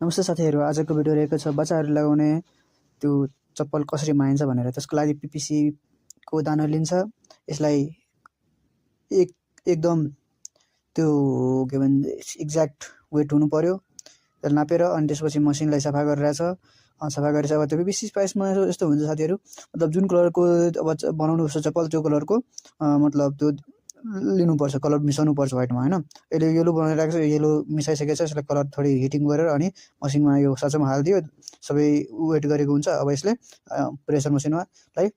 नमस्ते साथीहरू, आजको भिडियो रहेको छ बच्चाहरूले लगाउने त्यो चप्पल कसरी बनाइन्छ भनेर। त्यसको लागि PPC को दाना लिन्छ। यसलाई एकदम त्यो के भन्छ एक्ज्याक्ट वेट हुनु पर्यो। त्यसलाई नापेर अनि त्यसपछि मसिनलाई सफा गरिरहेछ। सफा गरेपछि अब त्यो PPC स्पाइसमा यस्तो हुन्छ साथीहरू, मतलब जुन कलरको अब बनाउनुपर्छ चप्पल त्यो कलरको मतलब त्यो लिनुपर्छ, कलर मिसाउनुपर्छ व्हाइटमा हैन। यसले येलो बनाइरहेको छ, येलो मिसाइसकेको छ। यसलाई कलर थोरै हिटिङ गरेर अनि मसिनमा यो साँचोमा हालिदियो। सबै वेट गरेको हुन्छ। अब यसले प्रेसर मसिनमा लाई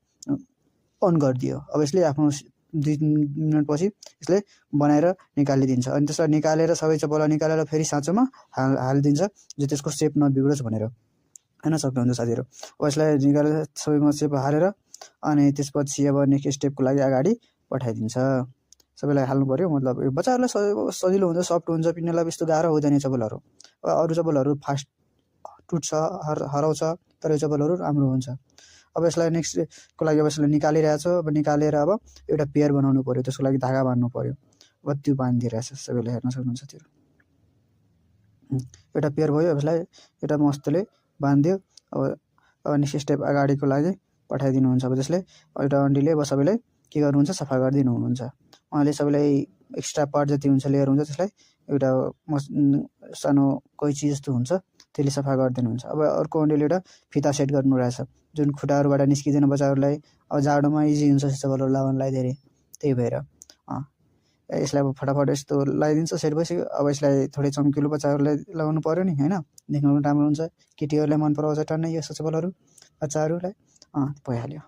अन गरिदियो। अब यसले आफ्नो 2 मिनेटपछि यसले बनाएर निकालिदिन्छ। अनि त्यसलाई निकालेर सबै चप्पल निकालेर फेरि साँचोमा हालिदिन्छ, जो त्यसको सेप नबिग्रोस् भनेर। हैन सक्नुहुन्छ साथीहरू। अब यसलाई निकालेर सबैमा सेप हालेर अनि त्यसपछि अब नेक्स्ट स्टेपको लागि अगाडि पठाइदिन्छ। सबैलाई हाल्नु पर्यो। मतलब यो बच्चाहरूलाई सजिलो हुन्छ, सफ्ट हुन्छ, पिन्नलाई यस्तो गाह्रो हुँदैन चप्पलहरू। अरू चप्पलहरू फास्ट टुट्छ, हराउँछ, तर यो चप्पलहरू राम्रो हुन्छ। अब यसलाई नेक्स्टको लागि अब यसलाई निकालिरहेछ। अब निकालेर अब एउटा पेयर बनाउनु पर्यो। त्यसको लागि धागा बान्नु पर्यो। अब त्यो बान्दिरहेछ, सबैले हेर्न सक्नुहुन्छ त्यो। एउटा पेयर भयो। अब यसलाई एउटा मस्तले बान्दियो। अब नेक्स्ट स्टेप अगाडिको लागि पठाइदिनुहुन्छ। अब त्यसले एउटा अन्डीले अब सबैलाई के गर्नुहुन्छ, सफा गरिदिनु हुनुहुन्छ। उहाँले सबैलाई एक्स्ट्रा पार्ट जति हुन्छ, लेयर हुन्छ, त्यसलाई एउटा सानो कैँची जस्तो हुन्छ, त्यसले सफा गरिदिनुहुन्छ। अब अर्को अन्डीले एउटा फिता सेट गर्नु रहेछ, जुन खुट्टाहरूबाट निस्किँदैन बच्चाहरूलाई। अब जाडोमा इजी हुन्छ चप्पलहरू लगाउनलाई धेरै, त्यही भएर यसलाई अब फटाफट यस्तो लगाइदिन्छ। सेट भइसक्यो। अब यसलाई थोरै चम्किलो बच्चाहरूलाई लगाउनु पर्यो नि हैन, देख्न पनि राम्रो हुन्छ। केटीहरूलाई मन पराउँछ टन्नै यस्तो चप्पलहरू बच्चाहरूलाई। भइहाल्यो।